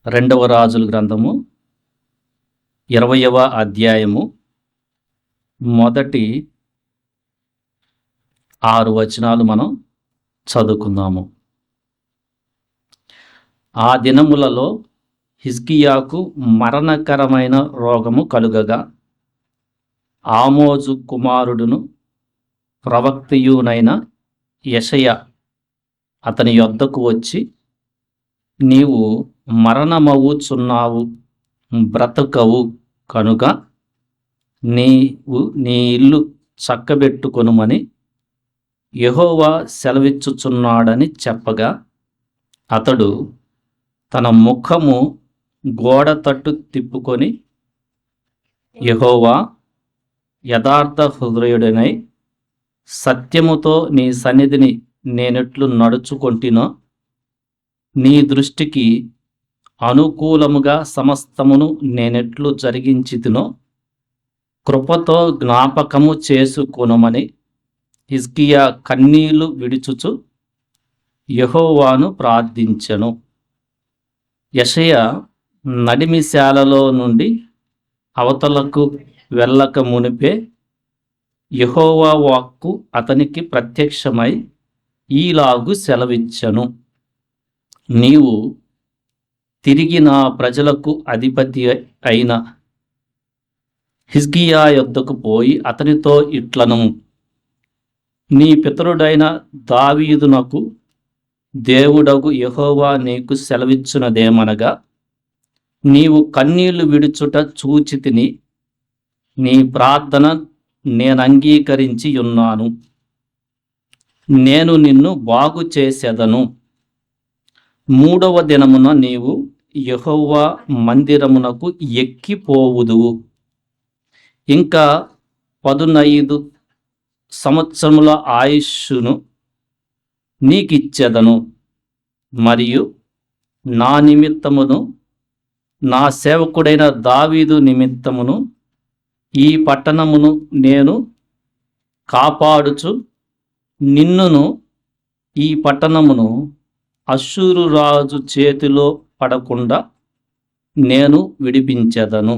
రెండవ రాజుల గ్రంథము 20వ అధ్యాయము మొదటి 6 వచనాలు మనం చదువుకుందాము. ఆ దినములలో హిజ్కియాకు మరణకరమైన రోగము కలుగగా ఆమోజు కుమారుడును ప్రవక్తయునైన యెషయా అతని యొద్దకు వచ్చి, నీవు మరణమవుచున్నావు, బ్రతకవు కనుక నీవు నీ ఇల్లు చక్కబెట్టుకొనుమని యెహోవా సెలవిచ్చుచున్నాడని చెప్పగా, అతడు తన ముఖము గోడ తట్టు తిప్పుకొని, యెహోవా, యథార్థ హృదయుడనై సత్యముతో నీ సన్నిధిని నేనెట్లు నడుచుకొంటినో, నీ దృష్టికి అనుకూలముగా సమస్తమును నేనెట్లు జరిగించితినో కృపతో జ్ఞాపకము చేసుకొనుమని హిజ్కియా కన్నీళ్లు విడుచుచు యెహోవాను ప్రార్థించెను. యెషయా నడిమిశాలలో నుండి అవతలకు వెళ్ళక మునిపే యెహోవా వాక్కు అతనికి ప్రత్యక్షమై ఈలాగు సెలవిచ్చెను, నీవు తిరిగి నా ప్రజలకు అధిపతి అయిన హిజ్కియా యొద్దకు పోయి అతనితో ఇట్లను, నీ పితరుడైన దావీదునకు దేవుడగు యెహోవా నీకు సెలవిచ్చునదేమనగా, నీవు కన్నీళ్లు విడుచుట చూచితిని, నీ ప్రార్థన నేనంగీకరించి ఉన్నాను, నేను నిన్ను బాగు చేసేదను. 3వ దినమున నీవు యెహోవా మందిరమునకు ఎక్కిపోవుదువు. ఇంకా 15 సంవత్సరముల ఆయుష్ను నీకిచ్చెదను. మరియు నా నిమిత్తమును నా సేవకుడైన దావీదు నిమిత్తమును ఈ పట్టణమును నేను కాపాడుచు నిన్నును ఈ పట్టణమును అష్షూరు రాజు చేతిలో పడకుండా నేను విడిపించెదను.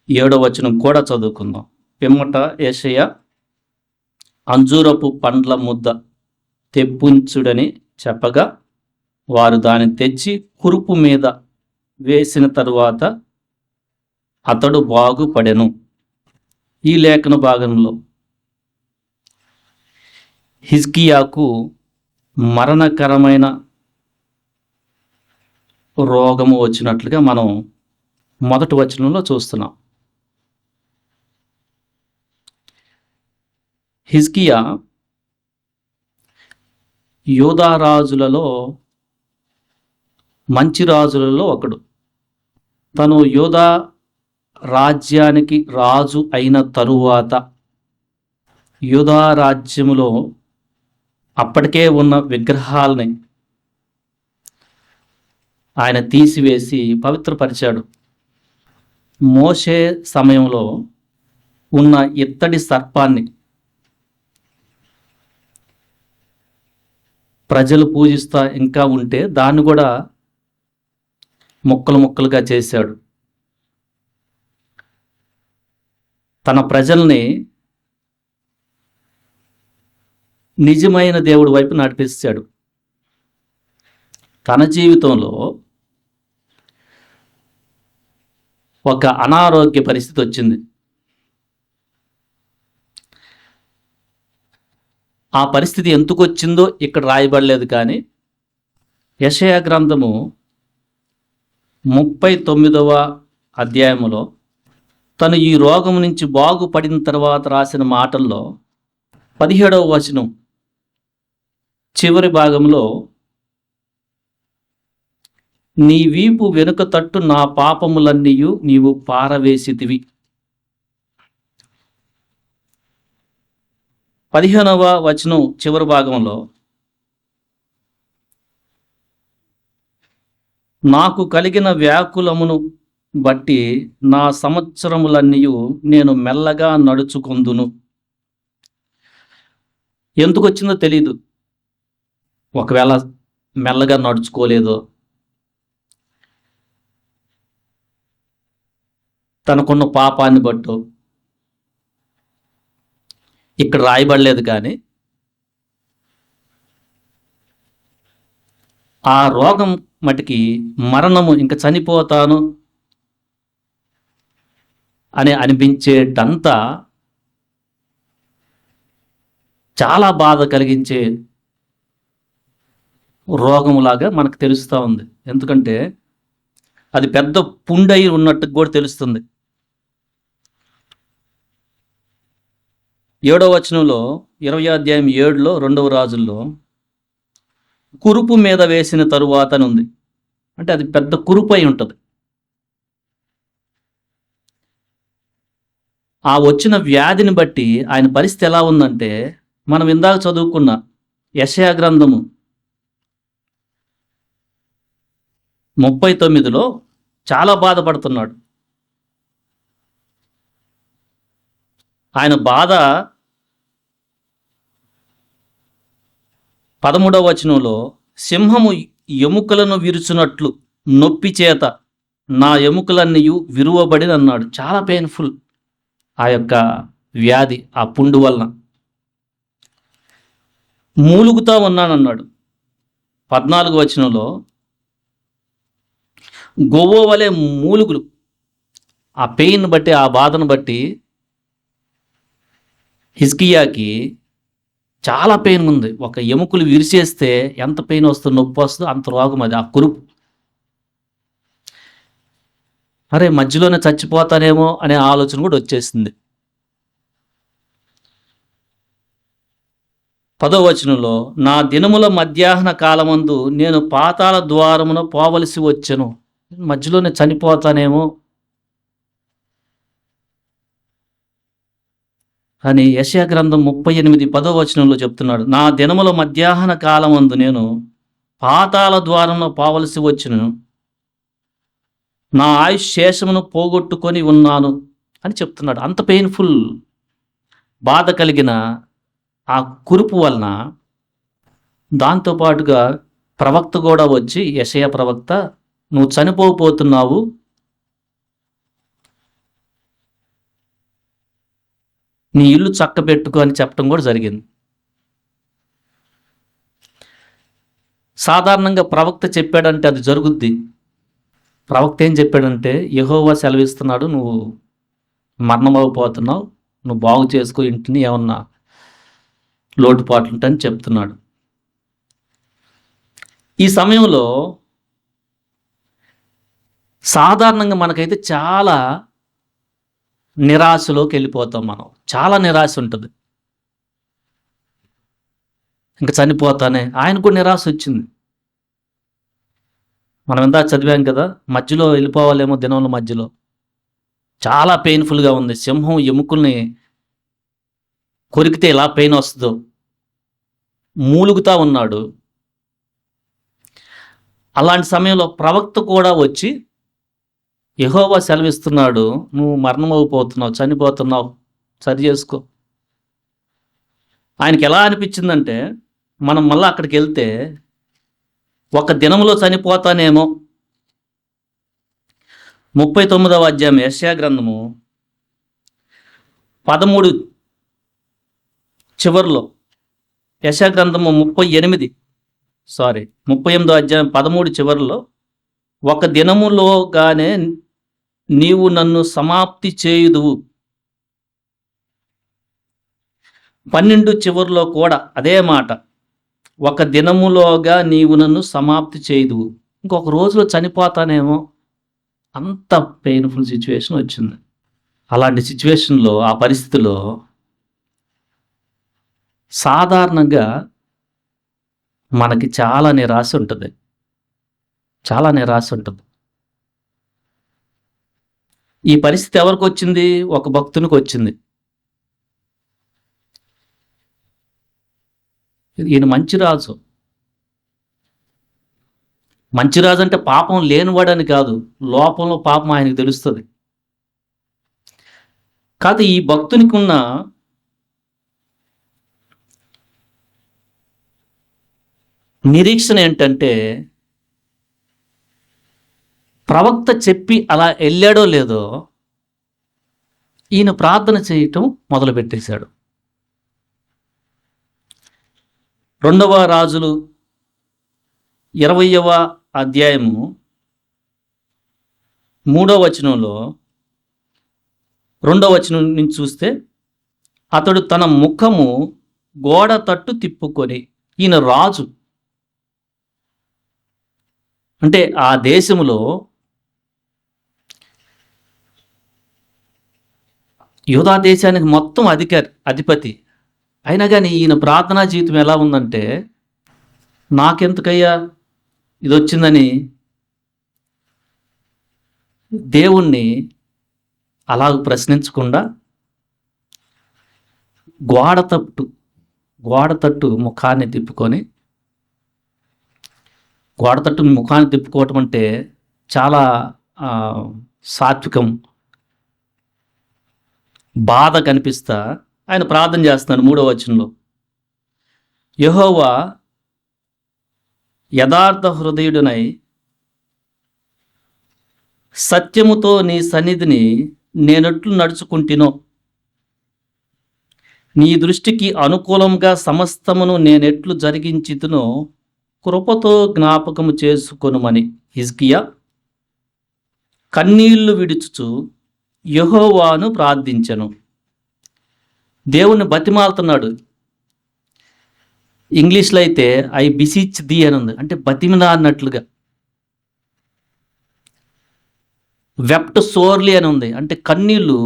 7వ వచనం కూడా చదువుకుందాం. పిమ్మట యెషయా అంజూరపు పండ్ల ముద్ద తెప్పించుడని చెప్పగా, వారు దాన్ని తెచ్చి కురుపు మీద వేసిన తరువాత అతడు బాగుపడెను. ఈ లేఖన భాగంలో హిజ్కియాకు మరణకరమైన రోగము వచ్చినట్లుగా మనం మొదటి వచనంలో చూస్తున్నాం. హిజ్కియా యూదా రాజులలో మంచి రాజులలో ఒకడు. తను యూదా రాజ్యానికి రాజు అయిన తరువాత యూదా రాజ్యములో అప్పటికే ఉన్న విగ్రహాలని ఆయన తీసివేసి పవిత్రపరిచాడు. మోషే సమయంలో ఉన్న ఇత్తడి సర్పాన్ని ప్రజలు పూజిస్తా ఇంకా ఉంటే దాన్ని కూడా ముక్కలు ముక్కలుగా చేశాడు. తన ప్రజల్ని నిజమైన దేవుడి వైపు నడిపిస్తాడు. తన జీవితంలో ఒక అనారోగ్య పరిస్థితి వచ్చింది. ఆ పరిస్థితి ఎందుకు వచ్చిందో ఇక్కడ రాయబడలేదు, కానీ యెషయా గ్రంథము 39వ అధ్యాయములో తను ఈ రోగం నుంచి బాగుపడిన తర్వాత రాసిన మాటల్లో 17వ వచనం చివరి భాగంలో, నీ వీపు వెనుక తట్టు నా పాపములన్నీయు నీవు పారవేసితివి. 15వ వచనం చివరి భాగంలో, నాకు కలిగిన వ్యాకులమును బట్టి నా సంవత్సరములన్నీయు నేను మెల్లగా నడుచుకొందును. ఎందుకు వచ్చిందో తెలీదు. ఒకవేళ మెల్లగా నడుచుకోలేదో, తనకున్న పాపాన్ని బట్టో ఇక్కడ రాయబడలేదు, కానీ ఆ రోగం మటుకి మరణము, ఇంకా చనిపోతాను అని అనిపించేటంతా చాలా బాధ కలిగించే రోగములాగా మనకు తెలుస్తూ ఉంది. ఎందుకంటే అది పెద్ద పుండై ఉన్నట్టు కూడా తెలుస్తుంది. 7వ వచనంలో 20వ అధ్యాయం 7లో 2వ రాజుల్లో కురుపు మీద వేసిన తరువాత అని ఉంది. అంటే అది పెద్ద కురుపు అయి ఉంటుంది. ఆ వచ్చిన వ్యాధిని బట్టి ఆయన పరిస్థితి ఎలా ఉందంటే, మనం ఇందాక చదువుకున్న యెషయా గ్రంథము 39లో చాలా బాధపడుతున్నాడు. ఆయన బాధ 13వ వచనంలో, సింహము ఎముకలను విరుచున్నట్లు నొప్పి చేత నా ఎముకలన్నీ విరువబడి అన్నాడు. చాలా పెయిన్ఫుల్ ఆ యొక్క వ్యాధి, ఆ పుండు వలన. మూలుగుతా ఉన్నానన్నాడు. 14వ వచనంలో గొవ్వ వలె మూలుగులు. ఆ పెయిన్ బట్టి, ఆ బాధను బట్టి హిజ్కియాకి చాలా పెయిన్ ఉంది. ఒక ఎముకలు విరిచేస్తే ఎంత పెయిన్ వస్తుందో, నొప్పి వస్తుందో అంత రోగం అది, ఆ కురుపు. అరే మధ్యలోనే చచ్చిపోతానేమో అనే ఆలోచన కూడా వచ్చేసింది. 10వ వచనంలో, నా దినముల మధ్యాహ్న కాలమందు నేను పాతాళ ద్వారమున పోవలసి వచ్చెను. మధ్యలోనే చనిపోతానేమో అని యెషయా గ్రంథం 38 10వ వచనంలో చెప్తున్నాడు. నా దినముల మధ్యాహ్న కాలమందు నేను పాతాళ ద్వారంలో పోవలసి వచ్చెను, నా ఆయుష్ శేషమును పోగొట్టుకొని ఉన్నాను అని చెప్తున్నాడు. అంత పెయిన్ఫుల్ బాధ కలిగిన ఆ కురుపు వలన. దాంతోపాటుగా ప్రవక్త కూడా వచ్చి, యెషయా ప్రవక్త, నువ్వు చనిపోతున్నావు, నీ ఇల్లు చక్కబెట్టుకో అని చెప్పడం కూడా జరిగింది. సాధారణంగా ప్రవక్త చెప్పాడంటే అది జరుగుద్ది. ప్రవక్త ఏం చెప్పాడంటే, యెహోవా సెలవిస్తున్నాడు, నువ్వు మరణమైపోతున్నావు, నువ్వు బాగు చేసుకో ఇంటిని, ఏమన్నా లోటుపాట్లు ఉంటాయని చెప్తున్నాడు. ఈ సమయంలో సాధారణంగా మనకైతే చాలా నిరాశలోకి వెళ్ళిపోతాం. మనం చాలా నిరాశ ఉంటుంది. ఇంకా చనిపోతానే, ఆయన కూడా నిరాశ వచ్చింది. మనం ఎంత చదివాం కదా, మధ్యలో వెళ్ళిపోవాలేమో, దినంలో మధ్యలో చాలా పెయిన్ఫుల్గా ఉంది. సింహం ఎముకల్ని కొరికితే ఎలా పెయిన్ వస్తుందో మూలుగుతా ఉన్నాడు. అలాంటి సమయంలో ప్రవక్త కూడా వచ్చి, యెహోవా సెలవిస్తున్నాడు, నువ్వు మరణమైపోతున్నావు, చనిపోతున్నావు, సరి చేసుకో. ఆయనకి ఎలా అనిపించిందంటే, మనం మళ్ళీ అక్కడికి వెళ్తే ఒక దినంలో చనిపోతానేమో. 39వ అధ్యాయం యెషయా గ్రంథము 13 చివరిలో, యెషయా గ్రంథము 38వ అధ్యాయం 13 చివరిలో, ఒక దినములోగానే నీవు నన్ను సమాప్తి చేయుదువు. 12 చివరిలో కూడా అదే మాట, ఒక దినములోగా నీవు నన్ను సమాప్తి చేయుదువు. ఇంకొక రోజులో చనిపోతానేమో. అంత పెయిన్ఫుల్ సిచ్యువేషన్ వచ్చింది. అలాంటి సిచ్యువేషన్లో, ఆ పరిస్థితిలో సాధారణంగా మనకి చాలా నిరాశ ఉంటుంది. చాలా నిరాశ ఉంటుంది. ఈ పరిస్థితి ఎవరికి వచ్చింది? ఒక భక్తునికి వచ్చింది. ఈయన మంచి రాజు. మంచి రాజు అంటే పాపం లేనివాడని కాదు, లోపంలో పాపం ఆయనకు తెలుస్తుంది. కాదు, ఈ భక్తునికి ఉన్న నిరీక్షణ ఏంటంటే ప్రవక్త చెప్పి అలా వెళ్ళాడో లేదో ఈయన ప్రార్థన చేయటం మొదలుపెట్టేశాడు. 2వ రాజులు 20వ అధ్యాయము 3వ వచనంలో 2వ వచనం నుంచి చూస్తే, అతడు తన ముఖము గోడ తట్టు తిప్పుకొని, ఈయన రాజు అంటే ఆ దేశంలో యూదా దేశానికి మొత్తం అధిపతి అయినా కానీ ఈయన ప్రార్థనా జీవితం ఎలా ఉందంటే, నాకెందుకయ్యా ఇది వచ్చిందని దేవుణ్ణి అలా ప్రశ్నించకుండా గోడ తట్టు ముఖాన్ని తిప్పుకొని, గోడ తట్టు ముఖాన్ని తిప్పుకోవటం అంటే చాలా సాత్వికం, బాధ కనిపిస్తా ఆయన ప్రార్థన చేస్తున్నాడు. 3వ వచనంలో, యెహోవా యథార్థ హృదయుడనై సత్యముతో నీ సన్నిధిని నేనెట్లు నడుచుకుంటినో, నీ దృష్టికి అనుకూలంగా సమస్తమును నేనెట్లు జరిగించితునో కృపతో జ్ఞాపకము చేసుకొనుమని హిజ్కియా కన్నీళ్లు విడుచుచు యెహోవాను ప్రార్థించెను. దేవుణ్ణి బతిమాలుతున్నాడు. ఇంగ్లీష్లో అయితే ఐ బిసిచ్ ది అని ఉంది, అంటే బతిమిలా అన్నట్లుగా. వెప్ట్ సోర్లీ అని ఉంది, అంటే కన్నీళ్ళు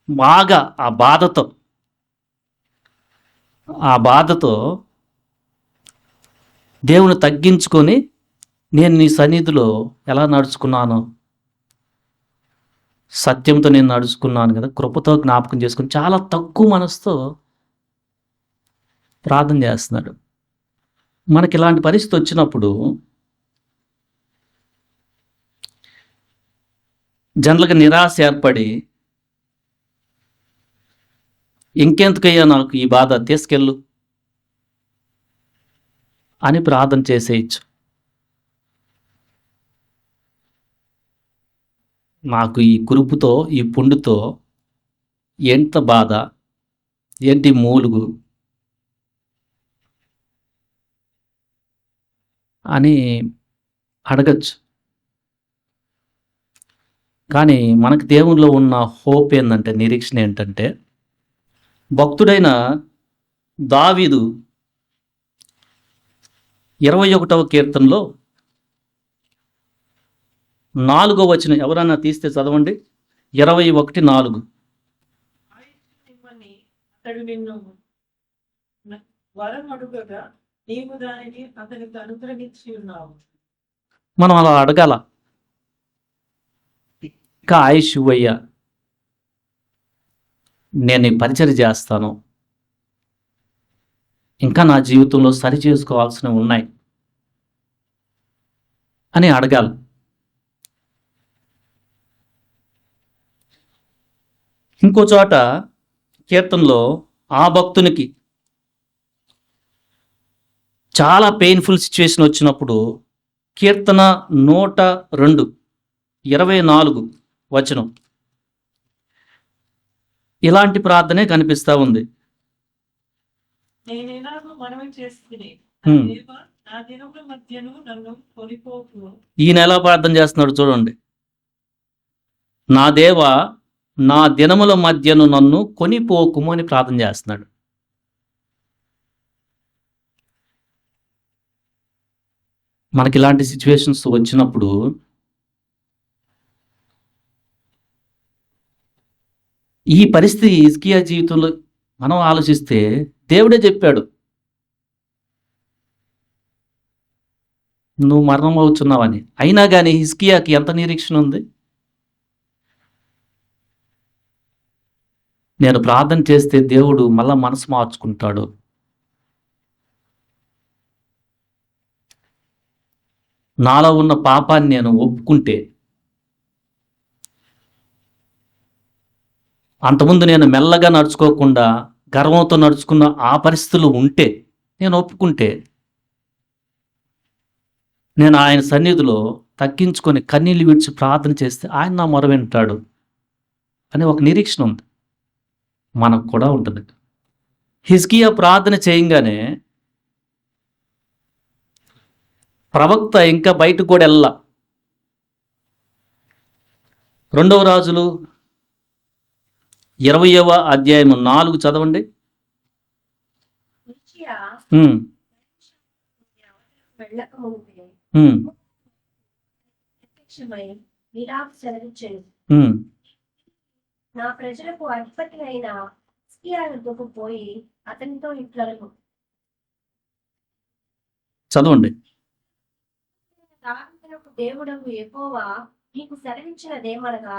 బాగా ఆ బాధతో దేవుని తగ్గించుకొని, నేను నీ సన్నిధిలో ఎలా నడుచుకున్నాను, సత్యంతో నేను నడుచుకున్నాను కదా, కృపతో జ్ఞాపకం చేసుకుని చాలా తక్కువ మనసుతో ప్రార్థన చేస్తున్నాడు. మనకి ఇలాంటి పరిస్థితి వచ్చినప్పుడు జనరల్గా నిరాశ ఏర్పడి, ఇంకెందుకయ్యా నాకు ఈ బాధ, తీసుకెళ్ళు అని ప్రార్థన చేసేయచ్చు. నాకు ఈ కురుపుతో, ఈ పుండుతో ఎంత బాధ, ఏంటి మూలుగు అని అడగచ్చు. కానీ మనకు దేవునిలో ఉన్న హోప్ ఏంటంటే, నిరీక్షణ ఏంటంటే, భక్తుడైన దావీదు 21వ కీర్తనలో 4వ వచనం ఎవరన్నా తీస్తే చదవండి. 21:4. అతడు నిన్ను వరం అడుగగా నీవు దానిని అతనికి అనుగ్రహించి ఉన్నావు. మనం అలా అడగాల. ఇంకా ఆయుష్ ఇవ్వయ్యా, నేను పరిచర్య చేస్తాను, ఇంకా నా జీవితంలో సరి చేసుకోవాల్సినవి ఉన్నాయి అని అడగాలి. ఇంకో చోట కీర్తనలో ఆ భక్తునికి చాలా పెయిన్ఫుల్ సిచ్యువేషన్ వచ్చినప్పుడు, కీర్తన 102:24 వచనం, ఇలాంటి ప్రార్థనే కనిపిస్తూ ఉంది. ఈయన ఎలా ప్రార్థన చేస్తున్నాడు చూడండి. నా దేవా, నా దినముల మధ్యను నన్ను కొనిపోకుము అని ప్రార్థన చేస్తున్నాడు. మనకి ఇలాంటి సిచ్యువేషన్స్ వచ్చినప్పుడు ఈ పరిస్థితి హిజ్కియా జీవితంలో మనం ఆలోచిస్తే, దేవుడే చెప్పాడు నువ్వు మరణం అవుతున్నావని. అయినా కానీ హిజ్కియాకి ఎంత నిరీక్షణ ఉంది. నేను ప్రార్థన చేస్తే దేవుడు మళ్ళా మనసు మార్చుకుంటాడు, నాలో ఉన్న పాపాన్ని నేను ఒప్పుకుంటే, అంతకుముందు నేను మెల్లగా నడుచుకోకుండా గర్వంతో నడుచుకున్న ఆ పరిస్థితులు ఉంటే, నేను ఒప్పుకుంటే నేను ఆయన సన్నిధిలో తగ్గించుకొని కన్నీళ్ళు విడిచి ప్రార్థన చేస్తే ఆయన నా మొర వింటాడు అనే ఒక నిరీక్షణ ఉంది. మనకు కూడా ఉంటుంది. హిజ్కియా ప్రార్థన చేయంగానే ప్రవక్త ఇంకా బయటకు కూడా వెళ్ళా. 2వ రాజులు 20వ అధ్యాయం 4 చదవండి. హిజ్కియా ఉమ్, వెళ్ళకముందే ఉమ్, ప్రత్యక్షమై ఇలాగ సెలవిచ్చెను. ఉమ్. నా ప్రజలకు అధిపతి అయిన హిజ్కియా వద్దకు పోయి అతనితో ఇట్లను చదవండి. దావీదునకు దేవుడవు యెహోవా నీకు సెలవిచ్చినదేమనగా,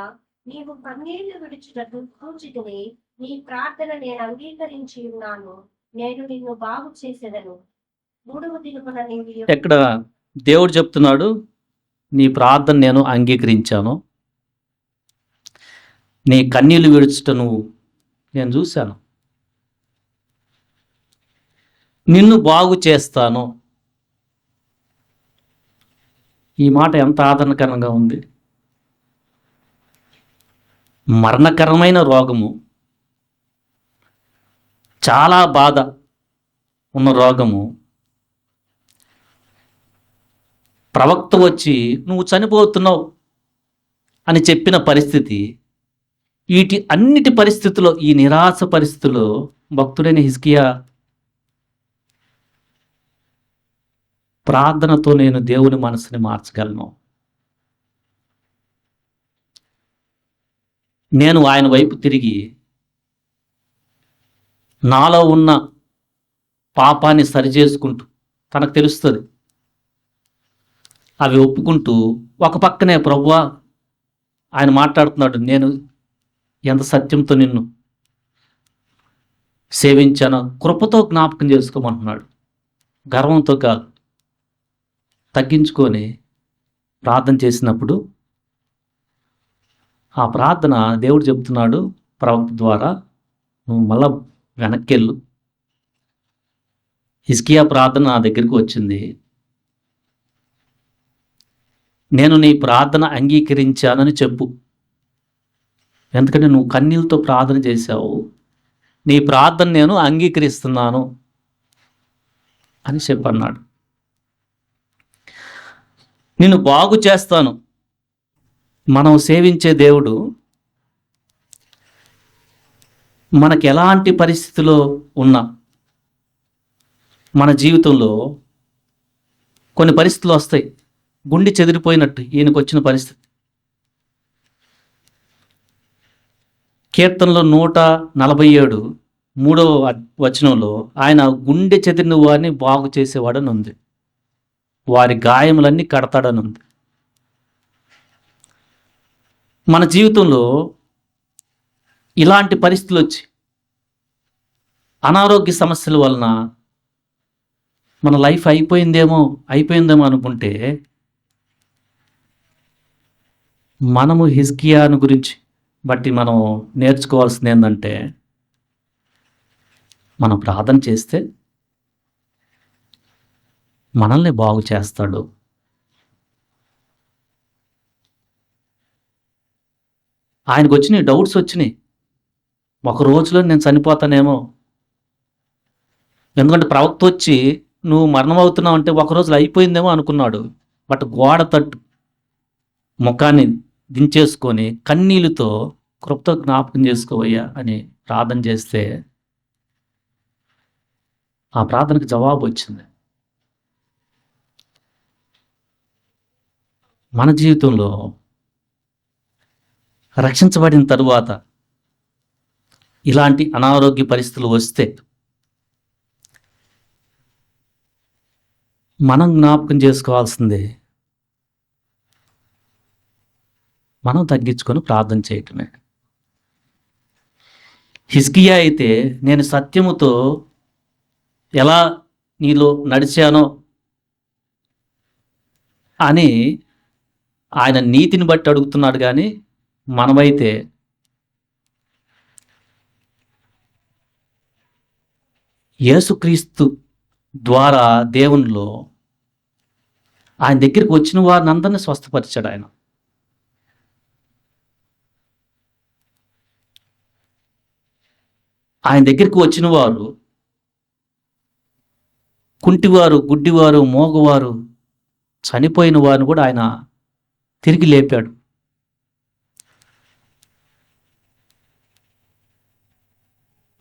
నీవు కన్నీళ్లు విడుచుటకు కూర్చుతిని, నీ ప్రార్థన నేను అంగీకరించి ఉన్నాను, నేను నిన్ను బాగు చేసేదను. 3వ దినమున నీవు ఎక్కడ దేవుడు చెప్తున్నాడు, నీ ప్రార్థన నేను అంగీకరించాను, నీ కన్నీళ్లు విడుచుట నువ్వు నేను చూశాను, నిన్ను బాగు చేస్తాను. ఈ మాట ఎంత ఆదరణకరంగా ఉంది. మరణకరమైన రోగము, చాలా బాధ ఉన్న రోగము, ప్రవక్త వచ్చి నువ్వు చనిపోతున్నావు అని చెప్పిన పరిస్థితి, వీటి అన్నిటి పరిస్థితుల్లో, ఈ నిరాశ పరిస్థితుల్లో భక్తుడైన హిజ్కియా ప్రార్థనతో నేను దేవుని మనసుని మార్చగలను, నేను ఆయన వైపు తిరిగి నాలో ఉన్న పాపాన్ని సరిచేసుకుంటూ, తనకు తెలుస్తుంది అవి ఒప్పుకుంటూ, ఒక పక్కనే ప్రభువా ఆయన మాట్లాడుతున్నాడు, నేను ఎంత సత్యంతో నిన్ను సేవించానో కృపతో జ్ఞాపకం చేసుకోమంటున్నాడు. గర్వంతో కాదు, తగ్గించుకొని ప్రార్థన చేసినప్పుడు ఆ ప్రార్థన దేవుడు చెప్తున్నాడు ప్రవక్త ద్వారా, నువ్వు మళ్ళా వెనక్కెళ్ళు. హిజ్కియా ప్రార్థన నా దగ్గరికి వచ్చింది, నేను నీ ప్రార్థన అంగీకరించానని చెప్పు, ఎందుకంటే నువ్వు కన్నీళ్ళతో ప్రార్థన చేశావు, నీ ప్రార్థన నేను అంగీకరిస్తున్నాను అని చెప్పన్నాడు. నిన్ను బాగు చేస్తాను. మనం సేవించే దేవుడు మనకు ఎలాంటి పరిస్థితిలో ఉన్నా, మన జీవితంలో కొన్ని పరిస్థితులు వస్తాయి, గుండె చెదిరిపోయినట్టు ఈయనకు వచ్చిన పరిస్థితి. కీర్తనలో 147 3వ వచనంలో ఆయన గుండె చెదిరిన వారిని బాగు చేసేవాడని ఉంది, వారి గాయములన్నీ కడతాడని ఉంది. మన జీవితంలో ఇలాంటి పరిస్థితులు వచ్చి అనారోగ్య సమస్యల వలన మన లైఫ్ అయిపోయిందేమో అనుకుంటే, మనము హిజ్కియాను గురించి బట్టి మనం నేర్చుకోవాల్సింది ఏంటంటే, మనం ప్రార్థన చేస్తే మనల్ని బాగు చేస్తాడు. ఆయనకు వచ్చినాయి, డౌట్స్ వచ్చినాయి, ఒక రోజులో నేను చనిపోతానేమో, ఎందుకంటే ప్రవక్త వచ్చి నువ్వు మరణం అవుతున్నావు అంటే ఒక రోజులో అయిపోయిందేమో అనుకున్నాడు. బట్ గోడ తట్టు ముఖాన్ని దించేసుకొని కన్నీళ్ళతో కృపతో జ్ఞాపకం చేసుకోవయ్యా అని ప్రార్థన చేస్తే ఆ ప్రార్థనకు జవాబు వచ్చింది. మన జీవితంలో రక్షించబడిన తరువాత ఇలాంటి అనారోగ్య పరిస్థితులు వస్తే మనం జ్ఞాపకం చేసుకోవాల్సిందే, మనం తగ్గించుకొని ప్రార్థన చేయటమే. హిజ్కియా అయితే నేను సత్యముతో ఎలా నీలో నడిచానో అని ఆయన నీతిని బట్టి అడుగుతున్నాడు, కానీ మనమైతే యేసుక్రీస్తు ద్వారా దేవునిలో ఆయన దగ్గరికి వచ్చిన వారిని అందరినీ స్వస్థపరిచాడు ఆయన. ఆయన దగ్గరికి వచ్చిన వారు కుంటివారు, గుడ్డివారు, మోగవారు, చనిపోయిన వారిని కూడా ఆయన తిరిగి లేపాడు.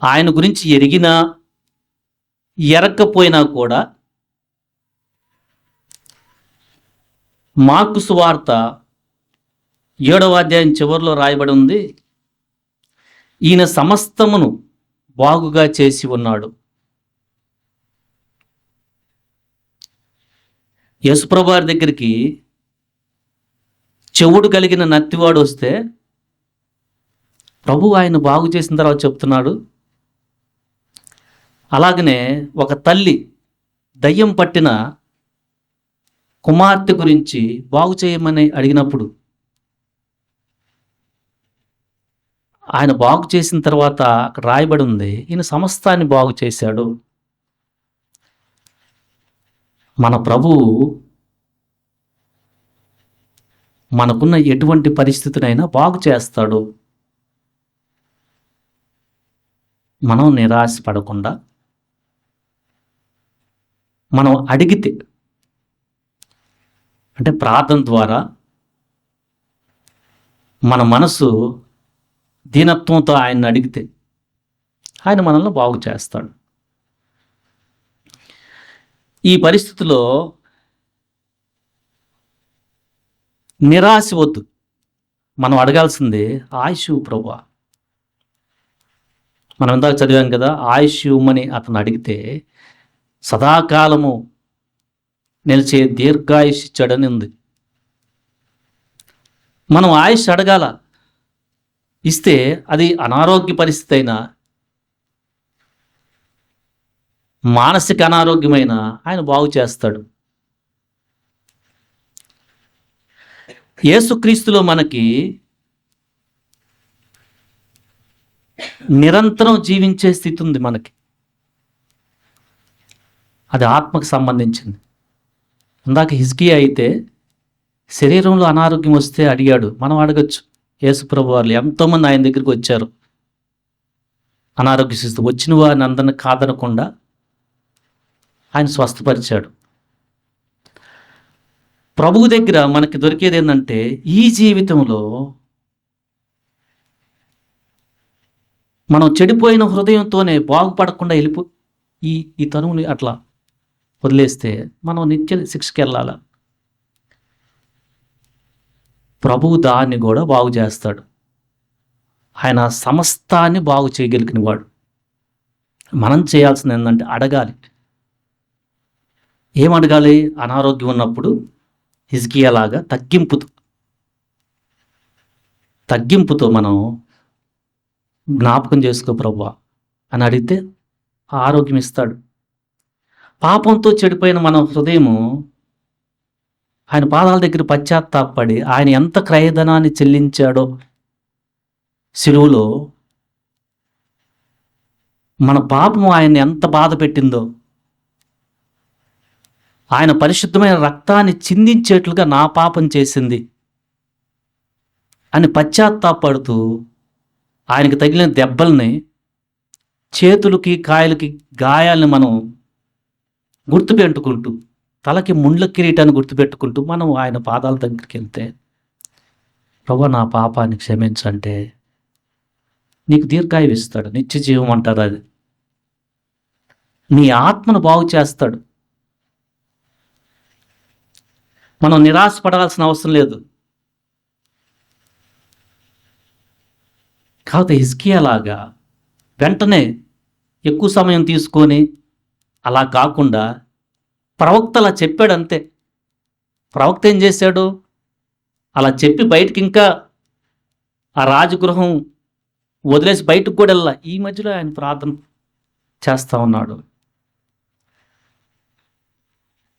ఆయన గురించి ఎరిగినా ఎరక్కపోయినా కూడా మార్కు సువార్త 7వ అధ్యాయం చివరిలో రాయబడి ఉంది, ఈయన సమస్తమును బాగుగా చేసి ఉన్నాడు. యేసుప్రభు వారి దగ్గరికి చెవుడు కలిగిన నత్తివాడు వస్తే ప్రభు ఆయన బాగు చేసిన తర్వాత చెప్తున్నాడు, అలాగనే ఒక తల్లి దయ్యం పట్టిన కుమార్తె గురించి బాగు చేయమని అడిగినప్పుడు ఆయన బాగు చేసిన తర్వాత అక్కడ రాయబడి ఉంది, ఈయన సమస్తాన్ని బాగు చేశాడు. మన ప్రభువు మనకున్న ఎటువంటి పరిస్థితినైనా బాగు చేస్తాడు. మనం నిరాశపడకుండా మనం అడిగితే, అంటే ప్రార్థన ద్వారా మన మనసు దీనత్వంతో ఆయన్ని అడిగితే ఆయన మనల్ని బాగు చేస్తాడు. ఈ పరిస్థితిలో నిరాశ వద్దు. మనం అడగాల్సింది ఆయుష్ ప్రభువా. మనం ఇందాక చదివాం కదా, ఆయుష్ ఇవ్వమని అతను అడిగితే సదాకాలము నిలిచే దీర్ఘాయుష్ ఇచ్చాడని ఉంది. మనం ఆయుష్ అడగాల. ఇస్తే అది అనారోగ్య పరిస్థితి అయినా, మానసిక అనారోగ్యమైన ఆయన బాగు చేస్తాడు. యేసుక్రీస్తులో మనకి నిరంతరం జీవించే స్థితి ఉంది. మనకి అది ఆత్మకు సంబంధించింది. ఇందాక హిజ్కియా అయితే శరీరంలో అనారోగ్యం వస్తే అడిగాడు. మనం అడగచ్చు. యేసుప్రభు వారు ఎంతోమంది ఆయన దగ్గరికి వచ్చారు అనారోగ్య స్థితి. వచ్చిన వారిని అందరిని కాదనకుండా ఆయన స్వస్థపరిచాడు. ప్రభువు దగ్గర మనకి దొరికేది ఏంటంటే, ఈ జీవితంలో మనం చెడిపోయిన హృదయంతోనే బాగుపడకుండా ఈ తనువుని అట్లా వదిలేస్తే మనం నిత్య శిక్షకి వెళ్ళాల. ప్రభువు దాన్ని కూడా బాగు చేస్తాడు. ఆయన సమస్తాన్ని బాగు చేయగలిగిన వాడు. మనం చేయాల్సింది ఏంటంటే అడగాలి. ఏం అడగాలి? అనారోగ్యం ఉన్నప్పుడు హిజ్కియాలాగా తగ్గింపుతో మనం జ్ఞాపకం చేసుకో ప్రభువా అని అడిగితే ఆరోగ్యం ఇస్తాడు. పాపంతో చెడిపోయిన మన హృదయము ఆయన పాదాల దగ్గర పశ్చాత్తాపడి ఆయన ఎంత క్రయధనాన్ని చెల్లించాడో శిలువలో, మన పాపము ఆయన్ని ఎంత బాధ పెట్టిందో, ఆయన పరిశుద్ధమైన రక్తాన్ని చిందించేట్లుగా నా పాపం చేసింది అని పశ్చాత్తాపడుతూ ఆయనకి తగిలిన దెబ్బల్ని, చేతులకి కాయలకి గాయాలని మనం గుర్తుపెట్టుకుంటూ, తలకి ముండ్ల కిరీటాన్ని గుర్తుపెట్టుకుంటూ మనం ఆయన పాదాల దగ్గరికి వెళ్తే, ప్రభువా నా పాపాన్ని క్షమించంటే నీకు దీర్ఘాయువు ఇస్తాడు. నిత్య జీవం అంటారు అది. నీ ఆత్మను బాగు చేస్తాడు. మనం నిరాశపడాల్సిన అవసరం లేదు. కాకపోతే హిజ్కియాలాగా వెంటనే ఎక్కువ సమయం తీసుకొని అలా కాకుండా ప్రవక్త అలా చెప్పాడు అంతే. ప్రవక్త ఏం చేశాడు? అలా చెప్పి బయటికి ఇంకా ఆ రాజగృహం వదిలేసి బయటకు కూడా వెళ్ళా. ఈ మధ్యలో ఆయన ప్రార్థన చేస్తూ ఉన్నాడు.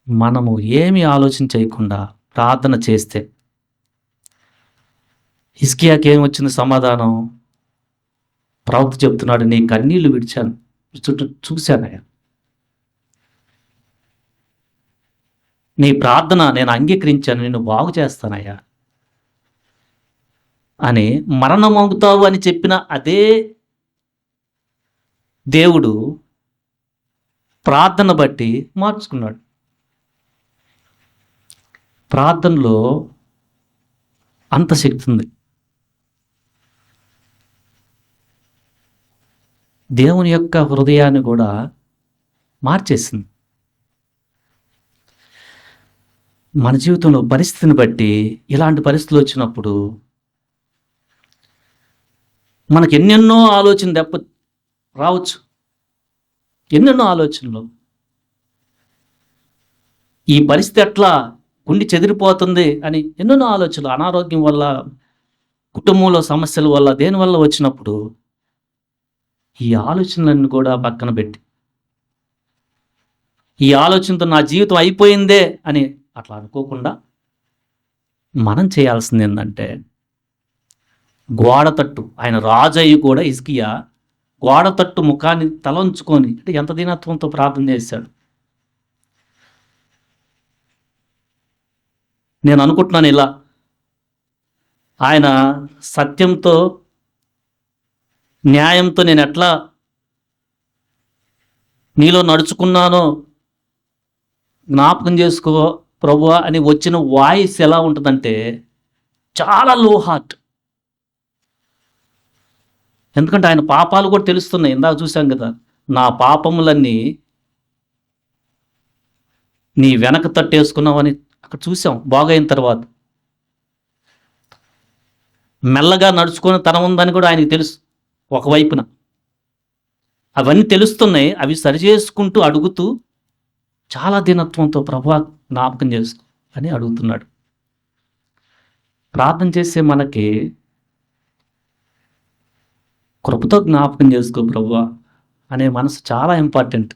మనము ఏమి ఆలోచన చేయకుండా ప్రార్థన చేస్తే హిజ్కియాకి ఏం వచ్చింది సమాధానం? ప్రవక్త చెప్తున్నాడు, నీ కన్నీళ్లు విడిచాను, చుట్టూ చూశానయ్యా. నీ ప్రార్థన నేను అంగీకరించాను, నిన్ను బాగు చేస్తానయ్యా అని మరణమవుతావు అని చెప్పిన అదే దేవుడు ప్రార్థన బట్టి మార్చుకున్నాడు. ప్రార్థనలో అంత శక్తి ఉంది. దేవుని యొక్క హృదయాన్ని కూడా మార్చేసింది. మన జీవితంలో పరిస్థితిని బట్టి ఇలాంటి పరిస్థితులు వచ్చినప్పుడు మనకు ఎన్నెన్నో ఆలోచన దెబ్బ రావచ్చు. ఎన్నెన్నో ఆలోచనలు, ఈ పరిస్థితి ఎట్లా గుండె చెదిరిపోతుంది అని ఎన్నెన్నో ఆలోచనలు, అనారోగ్యం వల్ల, కుటుంబంలో సమస్యల వల్ల, దేనివల్ల వచ్చినప్పుడు ఈ ఆలోచనలన్నీ కూడా పక్కన పెట్టి, ఈ ఆలోచనతో నా జీవితం అయిపోయిందే అని అట్లా అనుకోకుండా మనం చేయాల్సింది ఏంటంటే, గోడ తట్టు, ఆయన రాజయ్య కూడా హిజ్కియా గోడ తట్టు ముఖాన్ని తలంచుకొని, అంటే ఎంత దీనత్వంతో ప్రార్థన చేశాడు. నేను అనుకుంటున్నాను ఇలా, ఆయన సత్యంతో న్యాయంతో నేను ఎట్లా నీలో నడుచుకున్నానో జ్ఞాపకం చేసుకో ప్రభువా అని వచ్చిన వాయిస్ ఎలా ఉంటుందంటే చాలా లో హార్ట్. ఎందుకంటే ఆయన పాపాలు కూడా తెలుస్తున్నాయి. ఇందాక చూసాం కదా, నా పాపములన్నీ నీ వెనక తట్టేసుకున్నావని అక్కడ చూసాం. బాగైన తర్వాత మెల్లగా నడుచుకొని తన ఉందని కూడా ఆయనకి తెలుసు. ఒకవైపున అవన్నీ తెలుస్తున్నాయి, అవి సరిచేసుకుంటూ అడుగుతూ చాలా దీనత్వంతో ప్రభువా జ్ఞాపకం చేసుకో అని అడుగుతున్నాడు. ప్రార్థన చేసే మనకి కృపతో జ్ఞాపకం చేసుకో ప్రభువా అనే మనసు చాలా ఇంపార్టెంట్.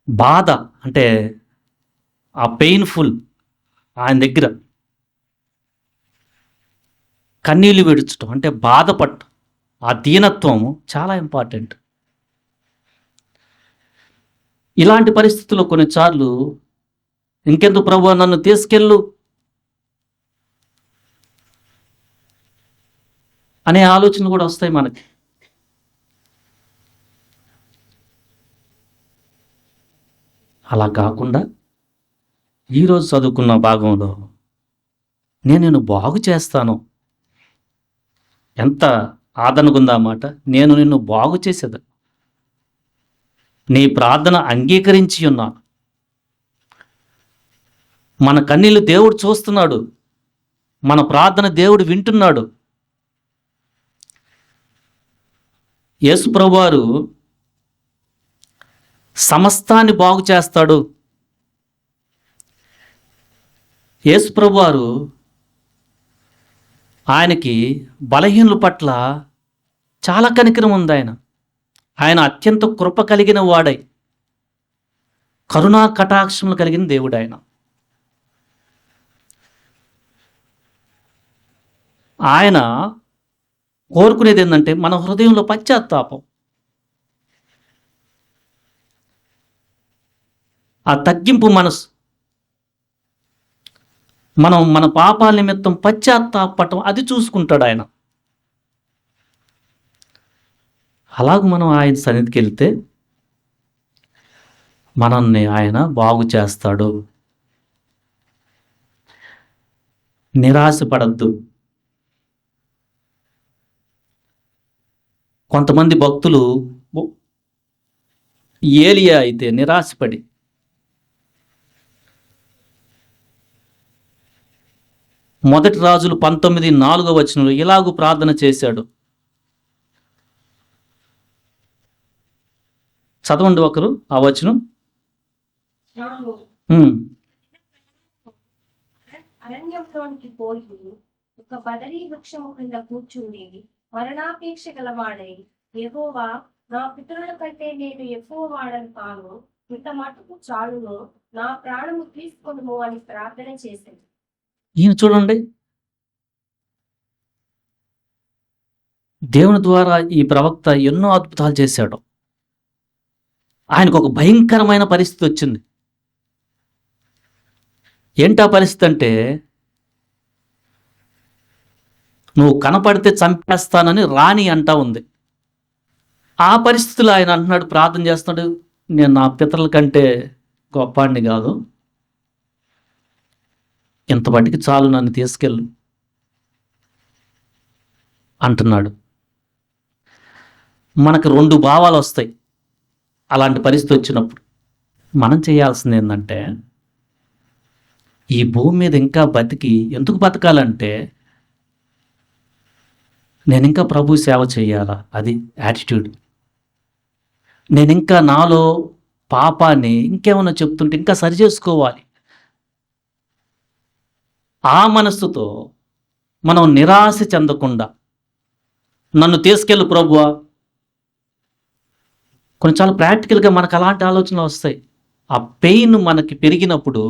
బాధ అంటే ఆ పెయిన్ఫుల్, ఆయన దగ్గర కన్నీళ్ళు విడుచటం అంటే బాధపడటం, ఆ దీనత్వం చాలా ఇంపార్టెంట్. ఇలాంటి పరిస్థితుల్లో కొన్నిసార్లు ఇంకెందుకు ప్రభువా నన్ను తీసుకెళ్ళు అనే ఆలోచనలు కూడా వస్తాయి మనకి. అలా కాకుండా ఈరోజు చదువుకున్న భాగంలో నేను నిన్ను బాగు చేస్తాను, ఎంత ఆదరణగుందా మాట, నేను నిన్ను బాగు చేసేది, నీ ప్రార్థన అంగీకరించి ఉన్నాను. మన కన్నీళ్ళు దేవుడు చూస్తున్నాడు, మన ప్రార్థన దేవుడు వింటున్నాడు. యేసు ప్రభువారు సమస్తాన్ని బాగు చేస్తాడు. యేసు ప్రభువారు ఆయనకి బలహీనుల పట్ల చాలా కనికరం ఉంది. ఆయన అత్యంత కృప కలిగిన వాడై, కరుణా కటాక్షములు కలిగిన దేవుడు ఆయన. ఆయన కోరుకునేది ఏంటంటే మన హృదయంలో పశ్చాత్తాపం, ఆ తగ్గింపు మనసు, మనం మన పాపాల నిమిత్తం పశ్చాత్తాపడటం, అది చూసుకుంటాడు ఆయన. అలాగూ మనం ఆయన సన్నిధికి వెళ్తే మనల్ని ఆయన బాగు చేస్తాడు. నిరాశపడద్దు. కొంతమంది భక్తులు ఏలియా అయితే నిరాశపడి మొదటి రాజులు 19:4 ఇలాగూ ప్రార్థన చేశాడు. చదవండి ఒకరు ఆ వచనం. అరణ్యంలోనికి పోయి ఒక బదరీ వృక్షము క్రింద కూర్చుండి మరణాపేక్ష గలవాడై, యెహోవా నా పితరుల కంటే నేను ఎక్కువ వాడను కాను, ఇంత మటుకు చాలును, నా ప్రాణము తీసుకొనుము అని ప్రార్థన చేశాను. ఈయన చూడండి, దేవుని ద్వారా ఈ ప్రవక్త ఎన్నో అద్భుతాలు చేశాడు. ఆయనకు ఒక భయంకరమైన పరిస్థితి వచ్చింది. ఏంటా పరిస్థితి అంటే, నువ్వు కనపడితే చంపేస్తానని రాణి అంటా ఉంది. ఆ పరిస్థితిలో ఆయన అంటున్నాడు, ప్రార్థన చేస్తున్నాడు, నేను నా పితరుల కంటే గొప్పవాడిని కాదు, ఇంత బట్టికి చాలు, నన్ను తీసుకెళ్ళు అంటున్నాడు. మనకు 2 భావాలు వస్తాయి అలాంటి పరిస్థితి వచ్చినప్పుడు. మనం చేయాల్సింది ఏంటంటే, ఈ భూమి మీద ఇంకా బతికి ఎందుకు బతకాలంటే, నేను ఇంకా ప్రభు సేవ చేయాలా, అది యాటిట్యూడ్. నేను ఇంకా నాలో పాపాన్ని ఇంకేమన్నా చెప్తుంటే ఇంకా సరి చేసుకోవాలి. ఆ మనస్సుతో మనం నిరాశ చెందకుండా, నన్ను తీసుకెళ్ళు ప్రభువా. కొన్ని చాలా ప్రాక్టికల్గా మనకు అలాంటి ఆలోచనలు వస్తాయి. ఆ పెయిన్ మనకి పెరిగినప్పుడు,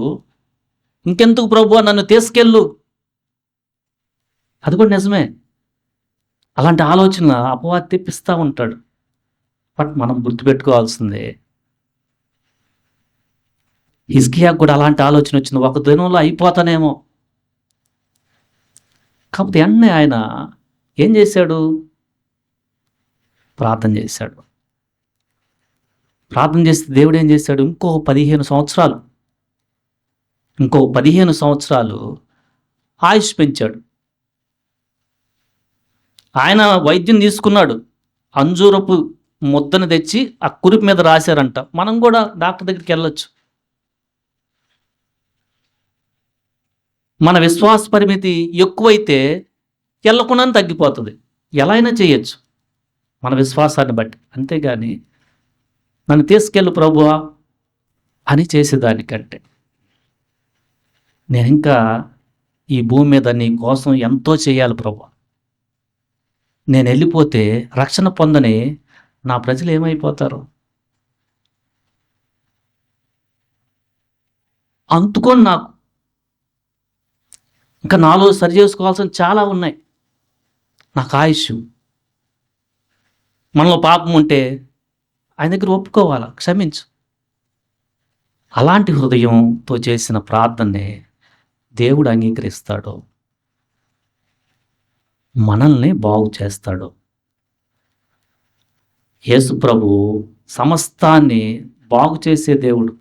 ఇంకెందుకు ప్రభువా నన్ను తీసుకెళ్ళు, అది కూడా నిజమే. అలాంటి ఆలోచన అపవాది తెప్పిస్తూ ఉంటాడు. బట్ మనం గుర్తుపెట్టుకోవాల్సిందే, హిజ్కియాకు కూడా అలాంటి ఆలోచన వచ్చింది, ఒక దినంలో అయిపోతానేమో. కాకపోతే వెంటనే ఆయన ఏం చేశాడు, ప్రార్థన చేశాడు. ప్రార్థన చేస్తే దేవుడు ఏం చేశాడు, ఇంకో 15 సంవత్సరాలు ఆయుష్ పెంచాడు. ఆయన వైద్యం తీసుకున్నాడు, అంజూరపు ముద్దను తెచ్చి ఆ కురుపు మీద రాశారంట. మనం కూడా డాక్టర్ దగ్గరికి వెళ్ళొచ్చు. మన విశ్వాస పరిమితి ఎక్కువైతే వెళ్ళకుండా తగ్గిపోతుంది. ఎలా అయినా చేయొచ్చు మన విశ్వాసాన్ని బట్టి. అంతేగాని నన్ను తీసుకెళ్ళు ప్రభువా అని చేసేదానికంటే, నేను ఇంకా ఈ భూమి మీద నీ కోసం ఎంతో చేయాలి ప్రభువా, నేను వెళ్ళిపోతే రక్షణ పొందని నా ప్రజలు ఏమైపోతారు, అందుకొని నాకు ఇంకా నాలో సరి చేసుకోవాల్సిన చాలా ఉన్నాయి. నాకు ఆయుష్, మనలో పాపం ఉంటే ఆయన దగ్గర ఒప్పుకోవాలా, క్షమించు. అలాంటి హృదయంతో చేసిన ప్రార్థనే దేవుడు అంగీకరిస్తాడు, మనల్ని బాగు చేస్తాడు. యేసు ప్రభు సమస్తాన్ని బాగు చేసే దేవుడు.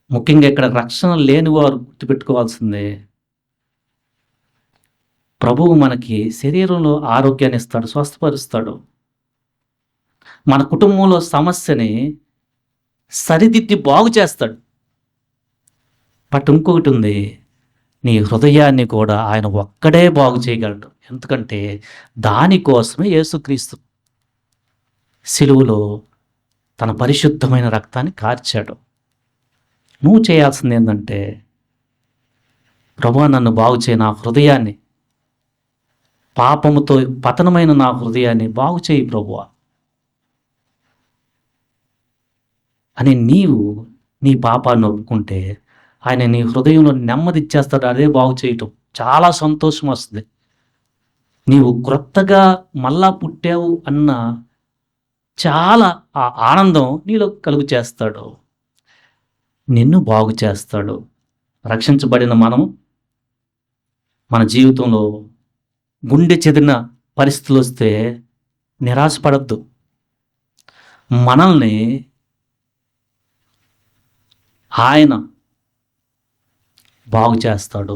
ముఖ్యంగా ఇక్కడ రక్షణ లేని వారు గుర్తుపెట్టుకోవాల్సిందే, ప్రభువు మనకి శరీరంలో ఆరోగ్యాన్ని ఇస్తాడు, స్వస్థపరుస్తాడు. మన కుటుంబంలో సమస్యని సరిదిద్ది బాగు చేస్తాడు. బట్ ఇంకొకటి ఉంది, నీ హృదయాన్ని కూడా ఆయన ఒక్కడే బాగు చేయగలడు. ఎందుకంటే దానికోసమే యేసుక్రీస్తు సిలువలో తన పరిశుద్ధమైన రక్తాన్ని కార్చాడు. నువ్వు చేయాల్సింది ఏంటంటే, ప్రభువా నన్ను బాగు చేయి, నా హృదయాన్ని, పాపముతో పతనమైన నా హృదయాన్ని బాగు చేయి ప్రభువా అని నీవు నీ పాపాన్ని ఒప్పుకుంటే ఆయన నీ హృదయంలో నెమ్మది ఇచ్చేస్తాడు. అదే బాగు చేయటం చాలా సంతోషం వస్తుంది. నీవు క్రొత్తగా మళ్ళా పుట్టావు అన్న చాలా ఆ ఆనందం నీలో కలుగు చేస్తాడు, నిన్ను బాగు చేస్తాడు. రక్షించబడిన మనం మన జీవితంలో గుండె చెదిరిన పరిస్థితులు వస్తే నిరాశపడద్దు. మనల్ని ఆయన బాగు చేస్తాడు.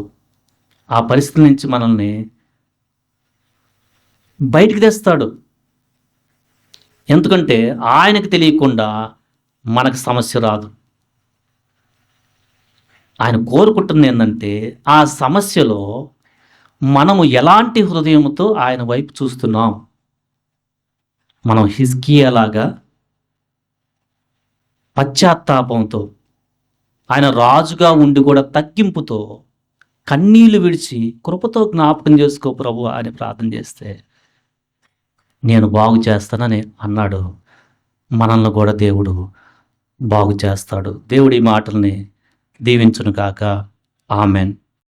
ఆ పరిస్థితి నుంచి మనల్ని బయటికి తెస్తాడు. ఎందుకంటే ఆయనకు తెలియకుండా మనకు సమస్య రాదు. ఆయన కోరుకుంటుంది ఏంటంటే, ఆ సమస్యలో మనము ఎలాంటి హృదయంతో ఆయన వైపు చూస్తున్నాం. మనం హిజ్కియాలాగా పశ్చాత్తాపంతో, ఆయన రాజుగా ఉండి కూడా తగ్గింపుతో, కన్నీళ్లు విడిచి కృపతో జ్ఞాపకం చేసుకో ప్రభు అని ప్రార్థన చేస్తే నేను బాగు చేస్తానని అన్నాడు. మనల్ని కూడా దేవుడు బాగు చేస్తాడు. దేవుడి మాటల్ని దీవించును గాక. ఆమెన్.